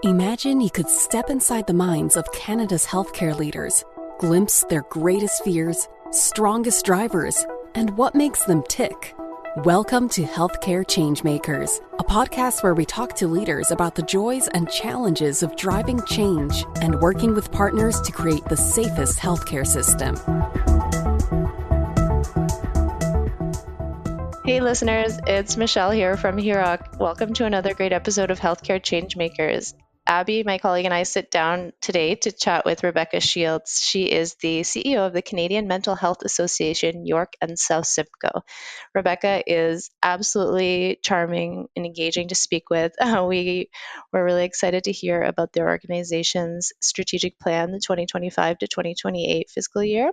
Imagine you could step inside the minds of Canada's healthcare leaders, glimpse their greatest fears, strongest drivers, and what makes them tick. Welcome to Healthcare Changemakers, a podcast where we talk to leaders about the joys and challenges of driving change and working with partners to create the safest healthcare system. Hey listeners, it's Michelle here from Hurock. Welcome to another great episode of Healthcare Changemakers. Abby, my colleague, and I sit down today to chat with Rebecca Sheilds. She is the CEO of the Canadian Mental Health Association, York and South Simcoe. Rebecca is absolutely charming and engaging to speak with. We were really excited to hear about their organization's strategic plan, the 2025 to 2028 fiscal year.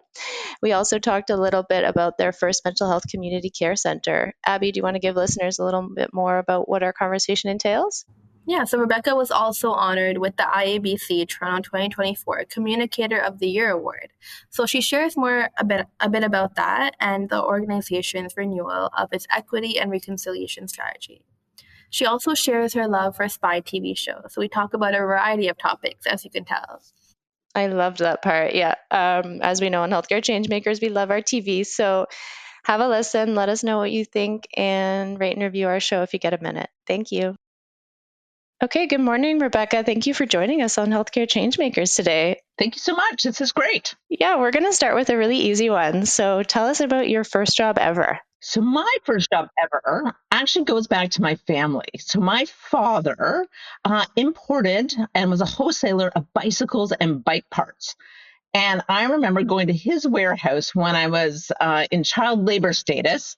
We also talked a little bit about their first mental health community care center. Abby, do you want to give listeners a little bit more about what our conversation entails? Yeah, so Rebecca was also honored with the IABC Toronto 2024 Communicator of the Year Award. So she shares a bit about that and the organization's renewal of its equity and reconciliation strategy. She also shares her love for spy TV shows. So we talk about a variety of topics, as you can tell. I loved that part. Yeah. As we know in Healthcare Changemakers, we love our TV. So have a listen, let us know what you think, and rate and review our show if you get a minute. Thank you. Okay, good morning, Rebecca. Thank you for joining us on Healthcare Changemakers today. Thank you so much. This is great. Yeah, we're going to start with a really easy one. So tell us about your first job ever. So my first job ever actually goes back to my family. So my father imported and was a wholesaler of bicycles and bike parts. And I remember going to his warehouse when I was in child labor status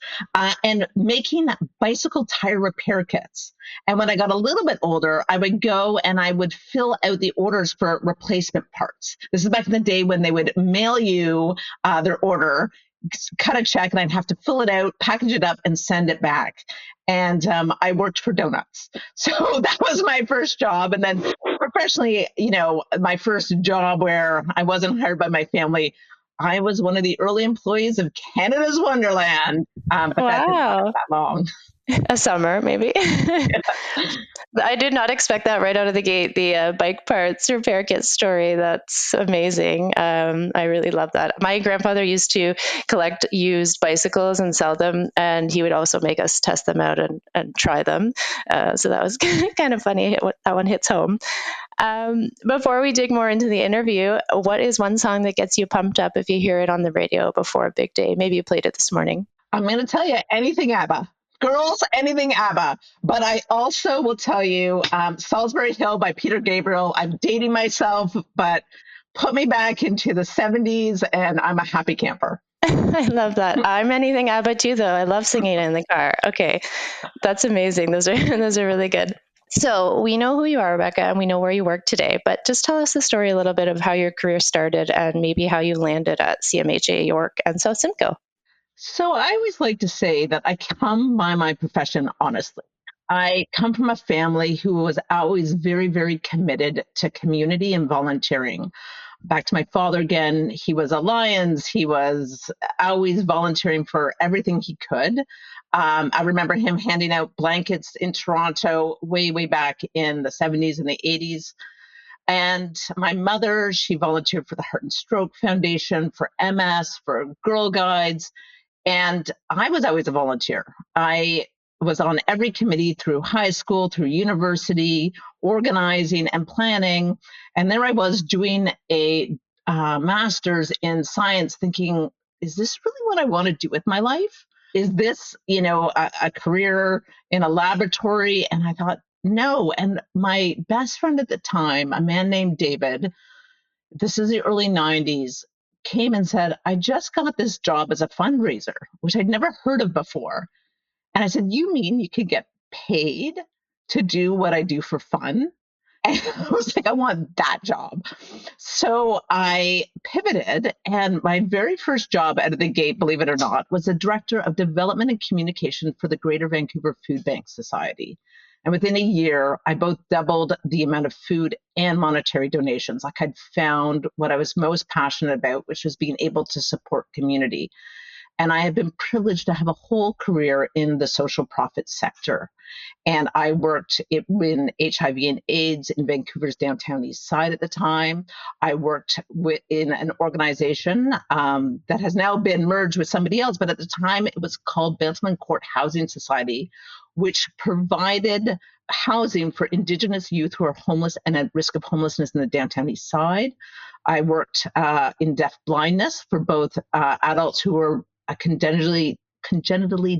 and making bicycle tire repair kits. And when I got a little bit older, I would go and I would fill out the orders for replacement parts. This is back in the day when they would mail you their order, cut a check, and I'd have to fill it out, package it up, and send it back. And I worked for donuts. So that was my first job. And then professionally, my first job where I wasn't hired by my family, I was one of the early employees of Canada's Wonderland. But that didn't last that long. A summer, maybe. I did not expect that right out of the gate, the bike parts repair kit story. That's amazing. I really love that. My grandfather used to collect used bicycles and sell them, and he would also make us test them out and try them. So that was kind of funny. That one hits home. Before we dig more into the interview, what is one song that gets you pumped up if you hear it on the radio before a big day? Maybe you played it this morning. I'm going to tell you, anything ABBA. Girls, anything ABBA. But I also will tell you, Salisbury Hill by Peter Gabriel. I'm dating myself, but put me back into the 70s and I'm a happy camper. I love that. I'm anything ABBA too, though. I love singing in the car. Okay, that's amazing. Those are really good. So we know who you are, Rebecca, and we know where you work today, but just tell us the story a little bit of how your career started and maybe how you landed at CMHA York and South Simcoe. So I always like to say that I come by my profession honestly. I come from a family who was always very, very committed to community and volunteering. Back to my father again, he was a Lions. He was always volunteering for everything he could. I remember him handing out blankets in Toronto way, way back in the 70s and the 80s. And my mother, she volunteered for the Heart and Stroke Foundation, for MS, for Girl Guides. And I was always a volunteer. I was on every committee through high school, through university, organizing and planning. And there I was doing a master's in science thinking, is this really what I want to do with my life? Is this, a career in a laboratory? And I thought, no. And my best friend at the time, a man named David, this is the early 90s, came and said, I just got this job as a fundraiser, which I'd never heard of before. And I said, you mean you could get paid to do what I do for fun? And I was like, I want that job. So I pivoted, and my very first job out of the gate, believe it or not, was the Director of Development and Communication for the Greater Vancouver Food Bank Society. And within a year, I both doubled the amount of food and monetary donations. Like I'd found what I was most passionate about, which was being able to support community. And I have been privileged to have a whole career in the social profit sector. And I worked in HIV and AIDS in Vancouver's downtown east side at the time. I worked in an organization that has now been merged with somebody else, but at the time it was called Bentham Court Housing Society, which provided housing for Indigenous youth who are homeless and at risk of homelessness in the downtown east side. I worked in deaf blindness for both adults who were congenitally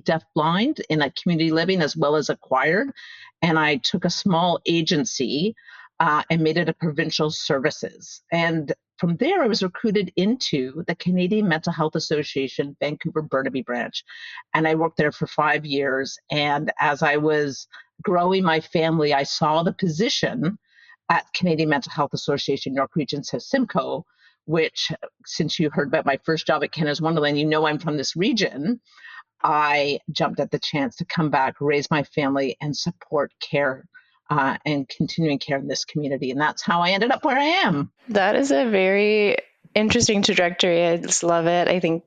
deaf blind in a community living as well as acquired. And I took a small agency and made it a provincial services. And from there, I was recruited into the Canadian Mental Health Association, Vancouver Burnaby branch. And I worked there for 5 years. And as I was growing my family, I saw the position at Canadian Mental Health Association, York Region, so Simcoe, which, since you heard about my first job at Canada's Wonderland, you know I'm from this region. I jumped at the chance to come back, raise my family, and support care and continuing care in this community. And that's how I ended up where I am. That is a very interesting trajectory. I just love it. I think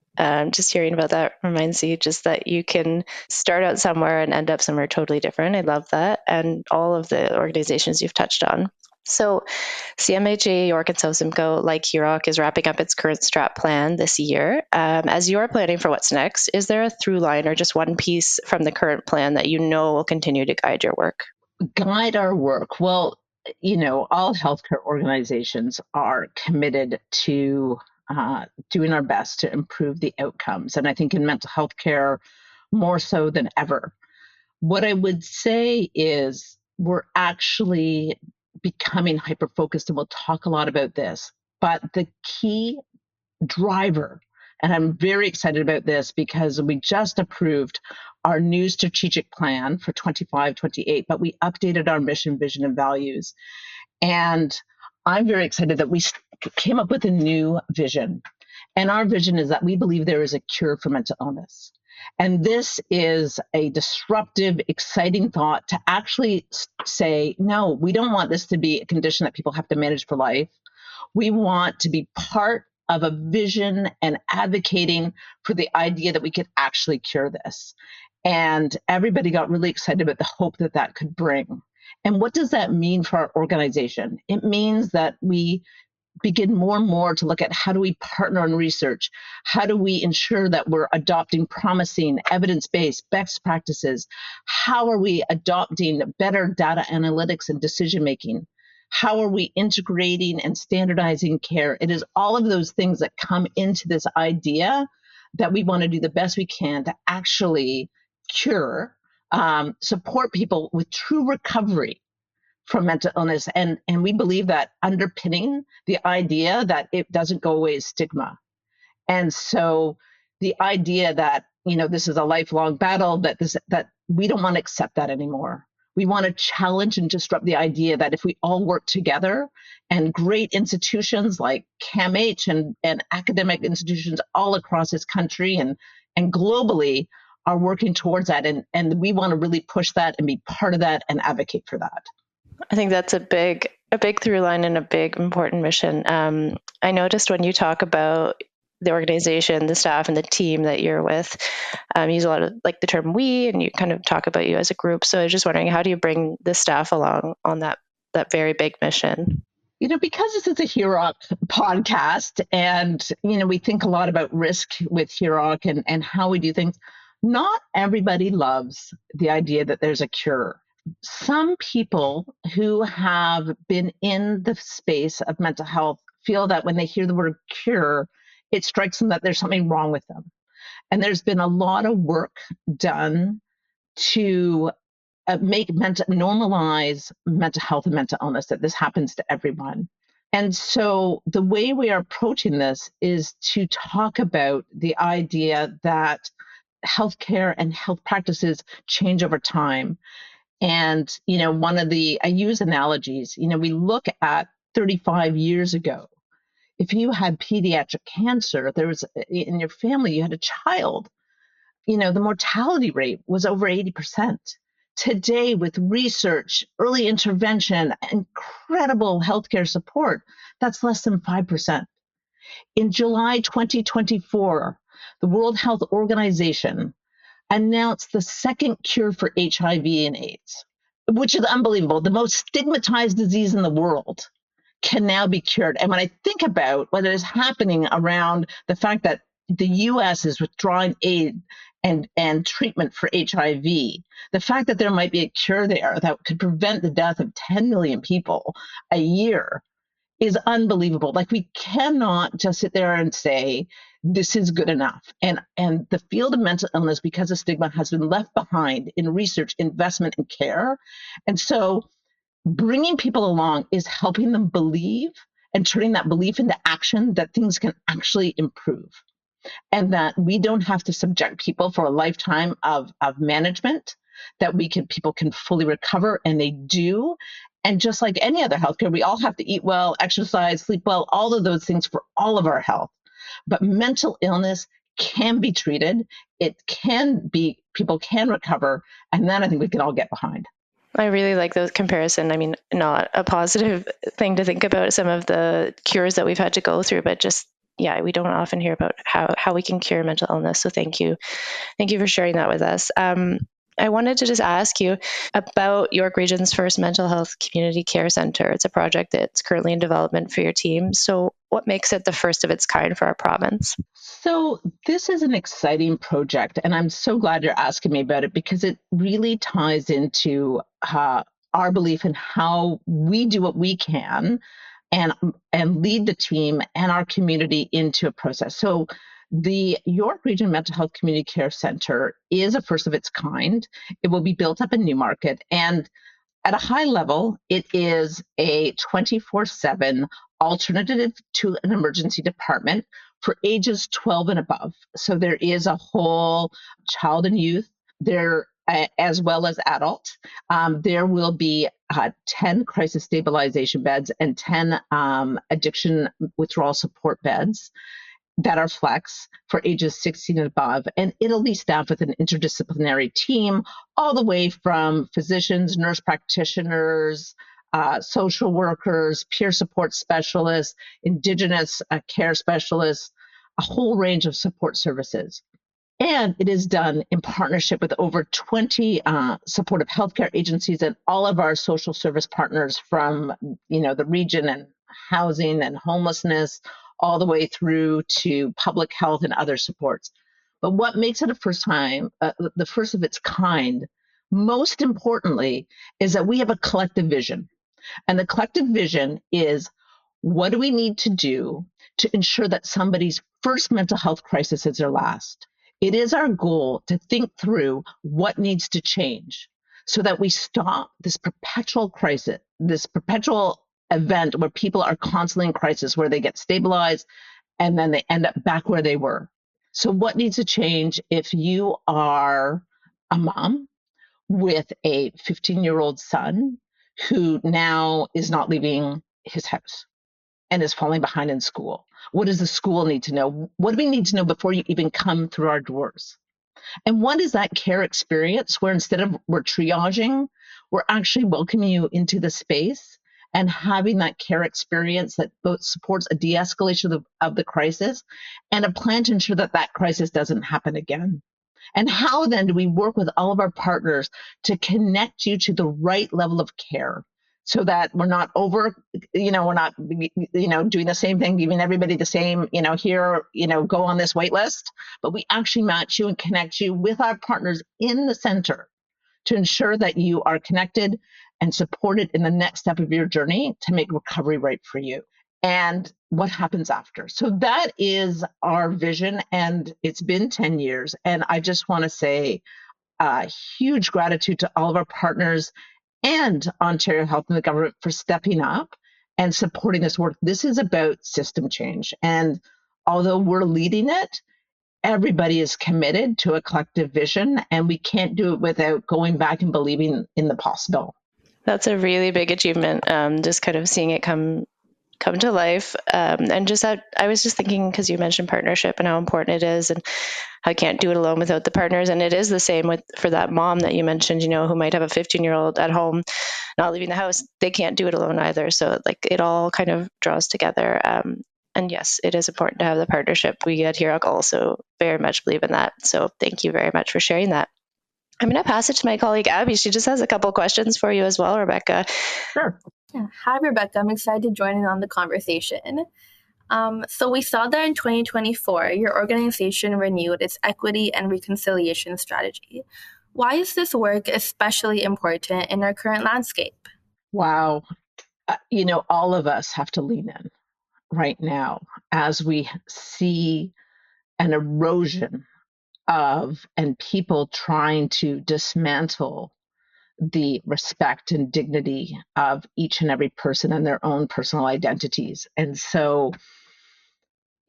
just hearing about that reminds you just that you can start out somewhere and end up somewhere totally different. I love that. And all of the organizations you've touched on. So CMHA, York and South Simcoe, like HEROC, is wrapping up its current strat plan this year. As you're planning for what's next, is there a through line or just one piece from the current plan that you know will continue to guide your work? Guide our work. Well, all healthcare organizations are committed to doing our best to improve the outcomes. And I think in mental health care, more so than ever. What I would say is we're actually becoming hyper-focused, and we'll talk a lot about this. But the key driver, and I'm very excited about this because we just approved our new strategic plan for 25-28, but we updated our mission, vision, and values. And I'm very excited that we came up with a new vision. And our vision is that we believe there is a cure for mental illness. And this is a disruptive, exciting thought to actually say, no, we don't want this to be a condition that people have to manage for life. We want to be part of a vision and advocating for the idea that we could actually cure this. And everybody got really excited about the hope that that could bring. And what does that mean for our organization? It means that we begin more and more to look at how do we partner on research? How do we ensure that we're adopting promising evidence-based best practices? How are we adopting better data analytics and decision-making? How are we integrating and standardizing care? It is all of those things that come into this idea that we want to do the best we can to actually cure, support people with true recovery from mental illness. And we believe that underpinning the idea that it doesn't go away is stigma. And so the idea that, this is a lifelong battle, that we don't want to accept that anymore. We want to challenge and disrupt the idea that if we all work together, and great institutions like CMHA and academic institutions all across this country and globally are working towards that. And we want to really push that and be part of that and advocate for that. I think that's a big through line and a big important mission. I noticed when you talk about the organization, the staff, and the team that you're with, you use a lot of like the term "we," and you kind of talk about you as a group. So I was just wondering, how do you bring the staff along on that very big mission? Because this is a HEROC podcast, and we think a lot about risk with HEROC and how we do things. Not everybody loves the idea that there's a cure. Some people who have been in the space of mental health feel that when they hear the word cure, it strikes them that there's something wrong with them. And there's been a lot of work done to normalize mental health and mental illness, that this happens to everyone. And so the way we are approaching this is to talk about the idea that healthcare and health practices change over time. And, I use analogies, we look at 35 years ago. If you had pediatric cancer, there was in your family, you had a child, the mortality rate was over 80%. Today, with research, early intervention, incredible healthcare support, that's less than 5%. In July 2024, the World Health Organization announced the second cure for HIV and AIDS, which is unbelievable. The most stigmatized disease in the world can now be cured. And when I think about what is happening around the fact that the US is withdrawing aid and treatment for HIV, the fact that there might be a cure there that could prevent the death of 10 million people a year is unbelievable. Like, we cannot just sit there and say this is good enough. And the field of mental illness, because of stigma, has been left behind in research, investment, and care. And so bringing people along is helping them believe and turning that belief into action, that things can actually improve, and that we don't have to subject people for a lifetime of management, that people can fully recover, and they do. And just like any other healthcare, we all have to eat well, exercise, sleep well, all of those things for all of our health. But mental illness can be treated. People can recover. And then I think we can all get behind. I really like the comparison. I mean, not a positive thing to think about some of the cures that we've had to go through, but just, yeah, we don't often hear about how we can cure mental illness. So thank you. Thank you for sharing that with us. I wanted to just ask you about York Region's first mental health community care center. It's a project that's currently in development for your team. So what makes it the first of its kind for our province? So this is an exciting project, and I'm so glad you're asking me about it, because it really ties into our belief in how we do what we can and lead the team and our community into a process. So the York Region Mental Health Community Care Center is a first of its kind. It will be built up in Newmarket, and at a high level, it is a 24/7 alternative to an emergency department for ages 12 and above. So there is a whole child and youth there, as well as adult. There will be 10 crisis stabilization beds and 10 addiction withdrawal support beds that are flex for ages 16 and above. And it'll be staffed with an interdisciplinary team, all the way from physicians, nurse practitioners, social workers, peer support specialists, Indigenous care specialists, a whole range of support services. And it is done in partnership with over 20 supportive healthcare agencies and all of our social service partners from, the region, and housing and homelessness, all the way through to public health and other supports. But what makes it the first of its kind, most importantly, is that we have a collective vision. And the collective vision is, what do we need to do to ensure that somebody's first mental health crisis is their last? It is our goal to think through what needs to change so that we stop this perpetual crisis, this perpetual event where people are constantly in crisis, where they get stabilized and then they end up back where they were. So what needs to change if you are a mom with a 15-year-old son who now is not leaving his house and is falling behind in school? What does the school need to know? What do we need to know before you even come through our doors? And what is that care experience where instead of we're triaging, we're actually welcoming you into the space and having that care experience that both supports a de-escalation of the crisis and a plan to ensure that that crisis doesn't happen again? And how then do we work with all of our partners to connect you to the right level of care so that we're not we're not, doing the same thing, giving everybody the same, go on this wait list, but we actually match you and connect you with our partners in the center to ensure that you are connected and supported in the next step of your journey to make recovery right for you. And what happens after. So that is our vision, and it's been 10 years. And I just want to say huge gratitude to all of our partners and Ontario Health and the government for stepping up and supporting this work. This is about system change. And although we're leading it, everybody is committed to a collective vision, and we can't do it without going back and believing in the possible. That's a really big achievement, just kind of seeing it come to life. And just that, I was just thinking, because you mentioned partnership and how important it is, and I can't do it alone without the partners. And it is the same for that mom that you mentioned, who might have a 15-year-old at home, not leaving the house. They can't do it alone either. So it all kind of draws together. And yes, it is important to have the partnership. We at HEROC also very much believe in that. So thank you very much for sharing that. I'm going to pass it to my colleague, Abby. She just has a couple questions for you as well, Rebecca. Sure. Yeah. Hi, Rebecca. I'm excited to join in on the conversation. So we saw that in 2024, your organization renewed its equity and reconciliation strategy. Why is this work especially important in our current landscape? Wow. All of us have to lean in right now as we see an erosion of and people trying to dismantle the respect and dignity of each and every person and their own personal identities. And so,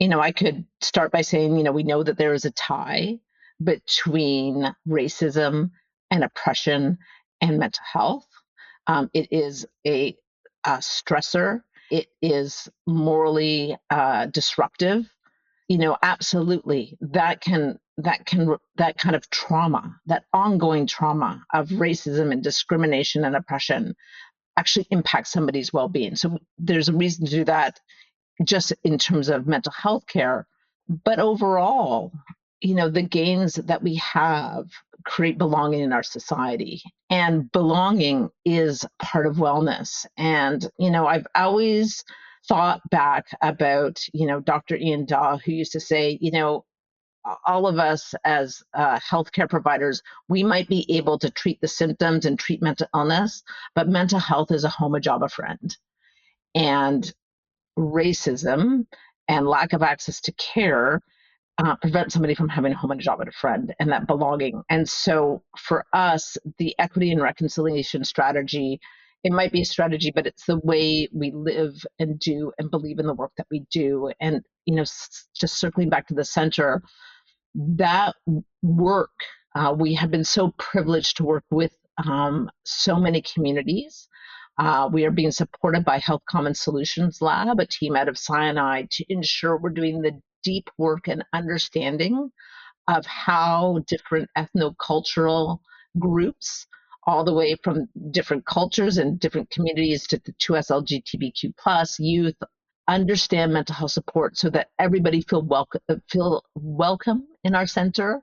I could start by saying, we know that there is a tie between racism and oppression and mental health. It is a stressor. It is morally disruptive. Absolutely, that kind of trauma, that ongoing trauma of racism and discrimination and oppression actually impacts somebody's well-being. So there's a reason to do that just in terms of mental health care. But overall, the gains that we have create belonging in our society. And belonging is part of wellness. And, I've always thought back about, Dr. Ian Daw, who used to say, all of us as healthcare providers, we might be able to treat the symptoms and treat mental illness, but mental health is a home, a job, a friend. And racism and lack of access to care prevent somebody from having a home and a job and a friend and that belonging. And so for us, the equity and reconciliation strategy, it might be a strategy, but it's the way we live and do and believe in the work that we do. And, just circling back to the center, that work, we have been so privileged to work with so many communities. We are being supported by Health Common Solutions Lab, a team out of Sinai, to ensure we're doing the deep work and understanding of how different ethnocultural groups, all the way from different cultures and different communities to the 2S LGBTQ plus youth, understand mental health support so that everybody feel welcome in our center,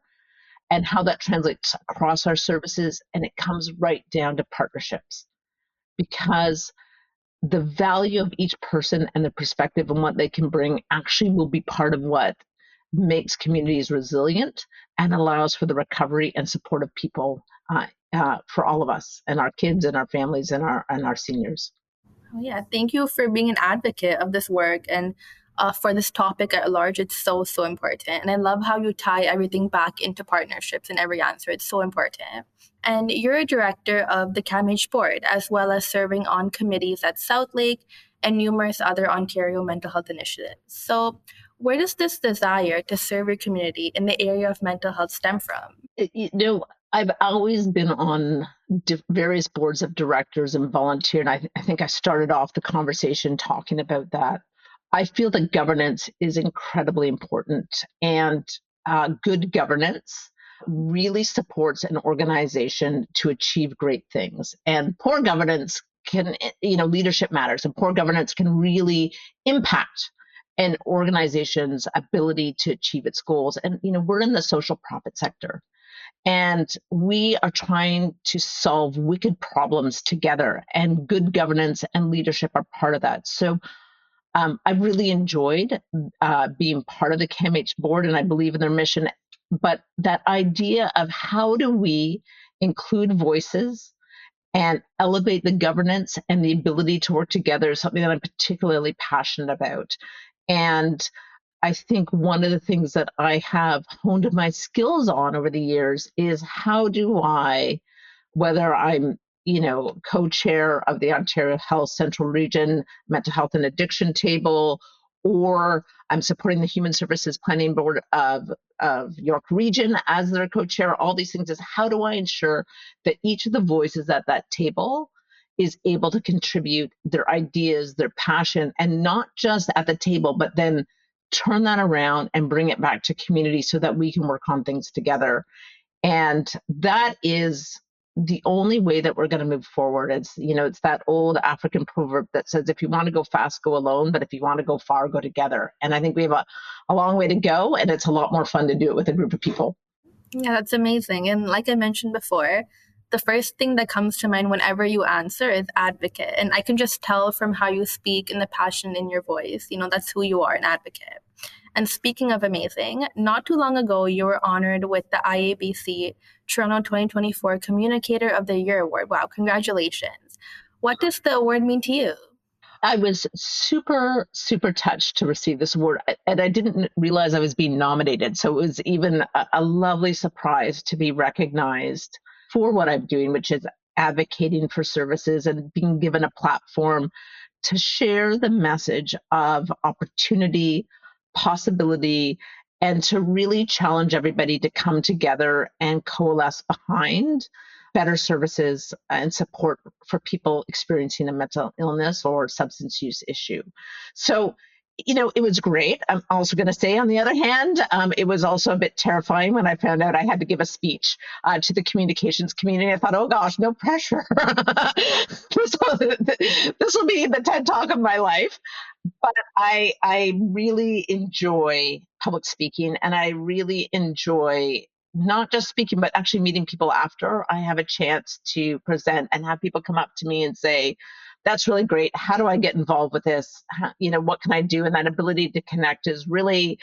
and how that translates across our services. And it comes right down to partnerships, because the value of each person and the perspective and what they can bring actually will be part of what makes communities resilient and allows for the recovery and support of people for all of us and our kids and our families and our seniors. Oh, yeah, thank you for being an advocate of this work and for this topic at large. It's so, so important. And I love how you tie everything back into partnerships in every answer. It's so important. And you're a director of the CMHA board, as well as serving on committees at Southlake and numerous other Ontario mental health initiatives. So where does this desire to serve your community in the area of mental health stem from? I've always been on various boards of directors and volunteered. I think I started off the conversation talking about that. I feel that governance is incredibly important, and good governance really supports an organization to achieve great things. And poor governance can, leadership matters, and poor governance can really impact an organization's ability to achieve its goals. And, we're in the social profit sector. And we are trying to solve wicked problems together, and good governance and leadership are part of that. So I really enjoyed being part of the CMHA board, and I believe in their mission. But that idea of how do we include voices and elevate the governance and the ability to work together is something that I'm particularly passionate about. And I think one of the things that I have honed my skills on over the years is how do I, whether I'm, co-chair of the Ontario Health Central Region Mental Health and Addiction Table, or I'm supporting the Human Services Planning Board of York Region as their co-chair, all these things, is how do I ensure that each of the voices at that table is able to contribute their ideas, their passion, and not just at the table, but then turn that around and bring it back to community so that we can work on things together. And that is the only way that we're going to move forward is, it's that old African proverb that says, if you want to go fast, go alone, but if you want to go far, go together. And I think we have a long way to go, and it's a lot more fun to do it with a group of people. Yeah, that's amazing. And like I mentioned before, the first thing that comes to mind whenever you answer is advocate. And I can just tell from how you speak and the passion in your voice, that's who you are, an advocate. And speaking of amazing, not too long ago, you were honored with the IABC Toronto 2024 Communicator of the Year Award. Wow, congratulations. What does the award mean to you? I was super, super touched to receive this award, and I didn't realize I was being nominated. So it was even a lovely surprise to be recognized for what I'm doing, which is advocating for services and being given a platform to share the message of opportunity, possibility, and to really challenge everybody to come together and coalesce behind better services and support for people experiencing a mental illness or substance use issue. So, it was great. I'm also going to say, on the other hand, it was also a bit terrifying when I found out I had to give a speech to the communications community. I thought, oh gosh, no pressure. this will be the TED Talk of my life. But I really enjoy public speaking, and I really enjoy not just speaking, but actually meeting people after I have a chance to present and have people come up to me and say, that's really great. How do I get involved with this? What can I do? And that ability to connect is really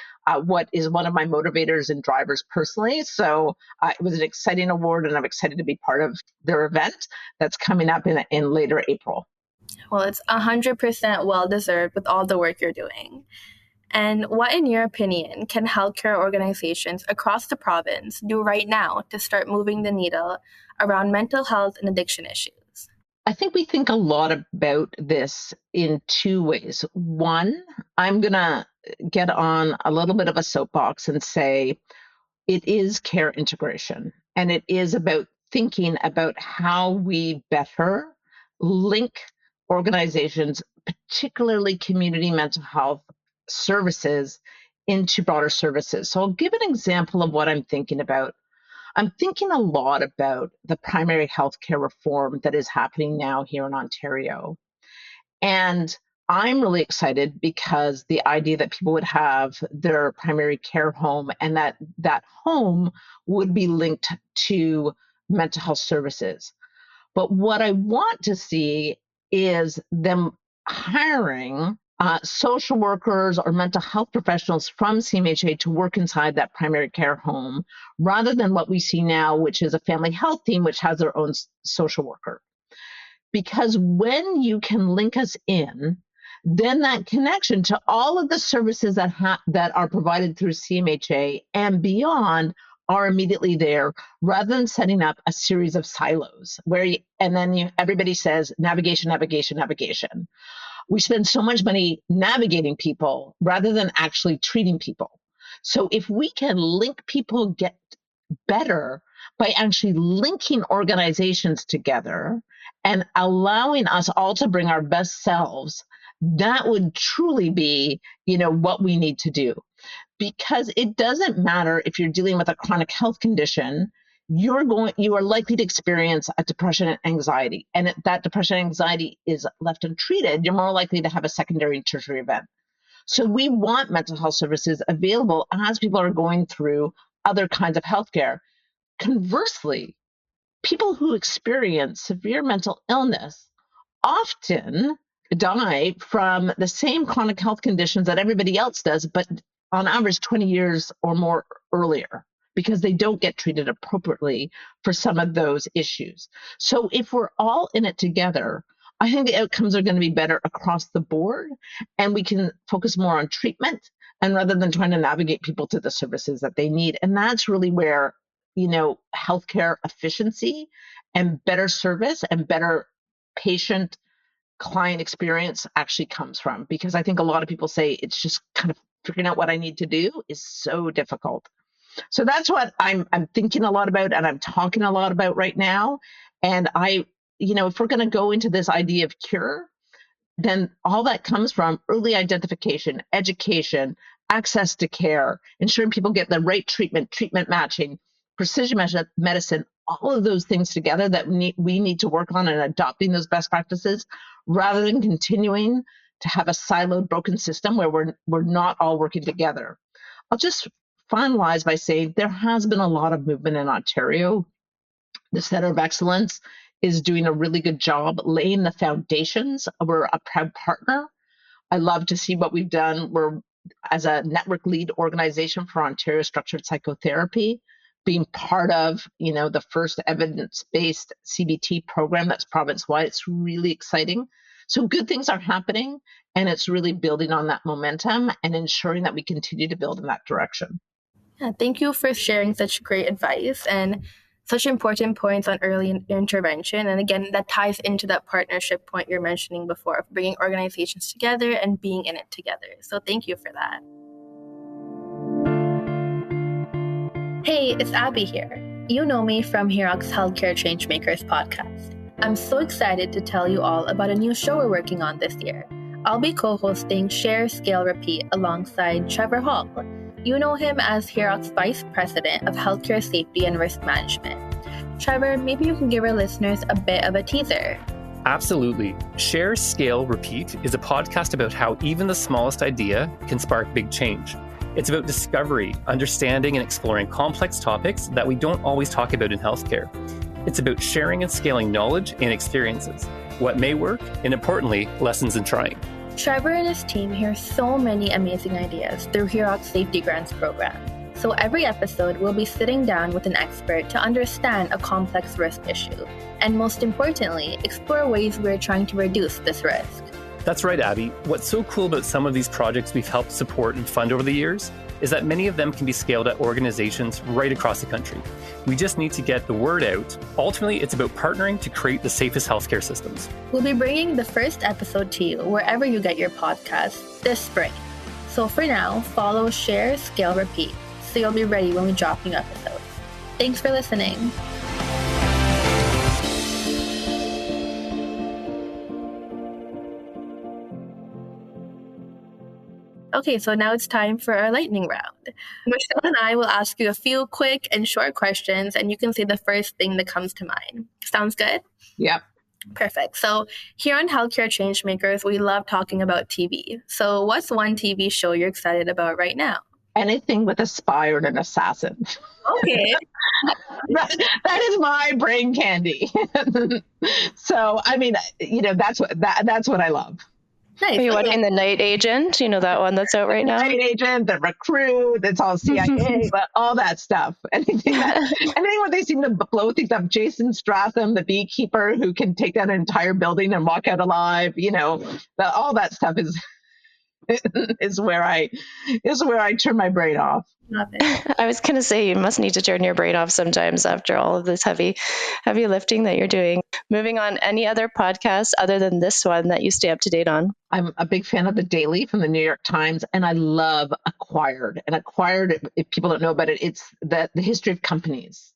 what is one of my motivators and drivers personally. So it was an exciting award, and I'm excited to be part of their event that's coming up in later April. Well, it's 100% well-deserved with all the work you're doing. And what, in your opinion, can healthcare organizations across the province do right now to start moving the needle around mental health and addiction issues? I think we think a lot about this in two ways. One, I'm going to get on a little bit of a soapbox and say it is care integration, and it is about thinking about how we better link organizations, particularly community mental health services, into broader services. So I'll give an example of what I'm thinking about. I'm thinking a lot about the primary healthcare reform that is happening now here in Ontario. And I'm really excited because the idea that people would have their primary care home, and that home would be linked to mental health services. But what I want to see is them hiring social workers or mental health professionals from CMHA to work inside that primary care home, rather than what we see now, which is a family health team, which has their own social worker. Because when you can link us in, then that connection to all of the services that are provided through CMHA and beyond are immediately there, rather than setting up a series of silos everybody says navigation, navigation, navigation. We spend so much money navigating people rather than actually treating people. So if we can link people get better by actually linking organizations together and allowing us all to bring our best selves, that would truly be, what we need to do. Because it doesn't matter if you're dealing with a chronic health condition, you are likely to experience a depression and anxiety. And if that depression and anxiety is left untreated, you're more likely to have a secondary and tertiary event. So we want mental health services available as people are going through other kinds of healthcare. Conversely, people who experience severe mental illness often die from the same chronic health conditions that everybody else does, but on average 20 years or more earlier, because they don't get treated appropriately for some of those issues. So if we're all in it together, I think the outcomes are going to be better across the board, and we can focus more on treatment, and rather than trying to navigate people to the services that they need. And that's really where, healthcare efficiency and better service and better patient client experience actually comes from. Because I think a lot of people say it's just kind of figuring out what I need to do is so difficult. So that's what I'm thinking a lot about, and I'm talking a lot about right now. And if we're going to go into this idea of cure, then all that comes from early identification, education, access to care, ensuring people get the right treatment matching, precision medicine, all of those things together that we need to work on and adopting those best practices rather than continuing to have a siloed, broken system where we're not all working together. I'll just finalize by saying there has been a lot of movement in Ontario. The Center of Excellence is doing a really good job laying the foundations. We're a proud partner. I love to see what we've done. We're, as a network lead organization for Ontario Structured Psychotherapy, being part of, the first evidence-based CBT program that's province-wide. It's really exciting. So good things are happening, and it's really building on that momentum and ensuring that we continue to build in that direction. Yeah, thank you for sharing such great advice and such important points on early intervention. And again, that ties into that partnership point you're mentioning before, of bringing organizations together and being in it together. So thank you for that. Hey, it's Abby here. You know me from Hirok's Healthcare Changemakers podcast. I'm so excited to tell you all about a new show we're working on this year. I'll be co-hosting Share, Scale, Repeat alongside Trevor Hall. You know him as Hirok's Vice President of Healthcare Safety and Risk Management. Trevor, maybe you can give our listeners a bit of a teaser. Absolutely. Share, Scale, Repeat is a podcast about how even the smallest idea can spark big change. It's about discovery, understanding, and exploring complex topics that we don't always talk about in healthcare. It's about sharing and scaling knowledge and experiences, what may work, and importantly, lessons in trying. Trevor and his team hear so many amazing ideas through Hirok's Safety Grants program. So every episode, we'll be sitting down with an expert to understand a complex risk issue, and most importantly, explore ways we're trying to reduce this risk. That's right, Abby. What's so cool about some of these projects we've helped support and fund over the years is that many of them can be scaled at organizations right across the country. We just need to get the word out. Ultimately, it's about partnering to create the safest healthcare systems. We'll be bringing the first episode to you wherever you get your podcasts this spring. So for now, follow, Share, Scale, Repeat, so you'll be ready when we drop new episodes. Thanks for listening. Okay, so now it's time for our lightning round. Michelle and I will ask you a few quick and short questions, and you can say the first thing that comes to mind. Sounds good? Yep. Perfect. So here on Healthcare Changemakers, we love talking about TV. So what's one TV show you're excited about right now? Anything with a spy or an assassin. Okay. that is my brain candy. So, I mean, that's what I love. Nice. Are you watching The Night Agent? You know that one that's out right now? Night Agent, The Recruit, it's all CIA, but all that stuff. Anything where they seem to blow things up. Jason Stratham, the beekeeper who can take down an entire building and walk out alive, all that stuff is where I turn my brain off. I was going to say, you must need to turn your brain off sometimes after all of this heavy lifting that you're doing. Moving on, any other podcasts other than this one that you stay up to date on? I'm a big fan of The Daily from the New York Times, and I love Acquired. And Acquired, if people don't know about it, it's the history of companies.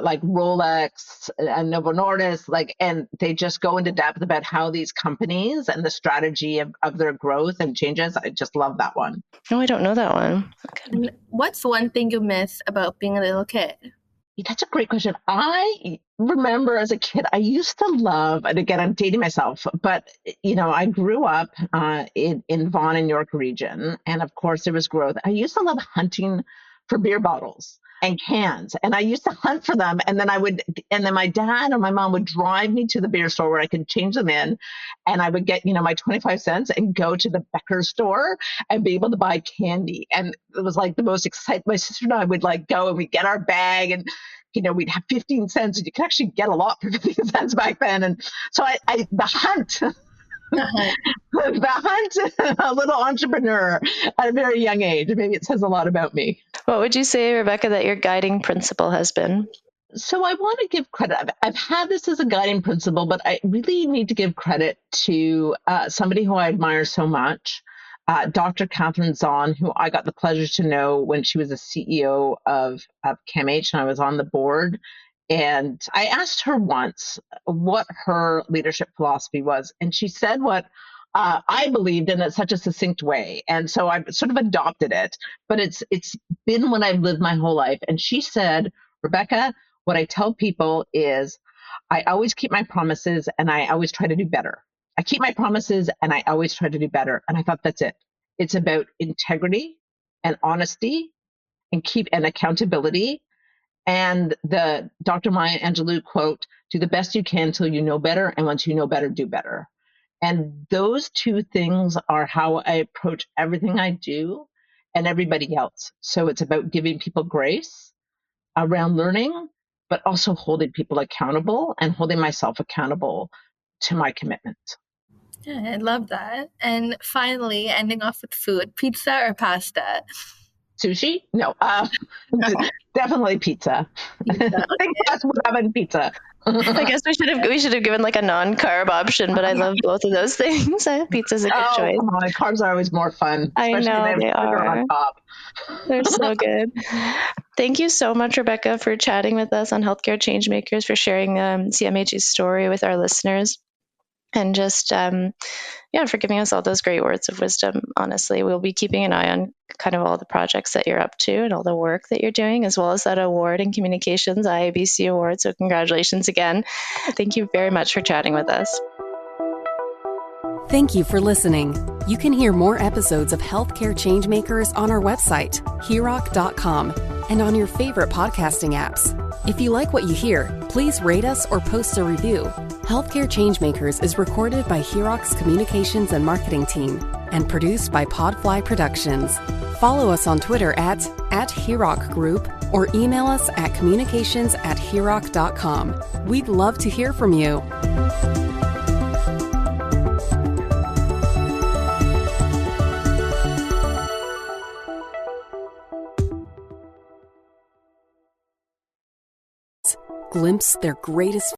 Like Rolex and Novo Nordisk, and they just go into depth about how these companies and the strategy of their growth and changes. I just love that one. No, I don't know that one. Okay. What's one thing you miss about being a little kid? That's a great question. I remember as a kid, I used to love, and again, I'm dating myself, but, I grew up in Vaughan and York region. And of course, there was growth. I used to love hunting for beer bottles and cans. And I used to hunt for them. And then my dad or my mom would drive me to the beer store where I could change them in. And I would get, my 25 cents and go to the Becker store and be able to buy candy. And it was like the most exciting. My sister and I would go and we'd get our bag and, we'd have 15 cents and you could actually get a lot for 15 cents back then. And so the hunt, a little entrepreneur at a very young age. Maybe it says a lot about me. What would you say, Rebecca, that your guiding principle has been? So I want to give credit. I've had this as a guiding principle, but I really need to give credit to somebody who I admire so much, Dr. Catherine Zahn, who I got the pleasure to know when she was the CEO of CMHA, and I was on the board. And I asked her once what her leadership philosophy was. And she said what I believed in such a succinct way. And so I've sort of adopted it. But it's been what I've lived my whole life. And she said, Rebecca, what I tell people is I always keep my promises and I always try to do better. I keep my promises and I always try to do better. And I thought that's it. It's about integrity and honesty and accountability. And the Dr. Maya Angelou quote, do the best you can till you know better. And once you know better, do better. And those two things are how I approach everything I do and everybody else. So it's about giving people grace around learning, but also holding people accountable and holding myself accountable to my commitment. Yeah, I love that. And finally, ending off with food, pizza or pasta? Sushi? No, definitely pizza. Pizza. I think that's what I'm in pizza. I guess we should have given like a non-carb option, but I love both of those things. Pizza's a good choice. Come on, carbs are always more fun. I know when they are. On top. They're so good. Thank you so much, Rebecca, for chatting with us on Healthcare Changemakers, for sharing CMHA's story with our listeners, and just for giving us all those great words of wisdom. Honestly, we'll be keeping an eye on kind of all the projects that you're up to and all the work that you're doing, as well as that award in communications, IABC award. So congratulations again. Thank you very much for chatting with us. Thank you for listening. You can hear more episodes of Healthcare Changemakers on our website, heroc.com, and on your favorite podcasting apps. If you like what you hear, please rate us or post a review. Healthcare Changemakers is recorded by HEROC's communications and marketing team and produced by Podfly Productions. Follow us on Twitter at HEROC Group or email us at communications@heroc.com. We'd love to hear from you. Glimpse their greatest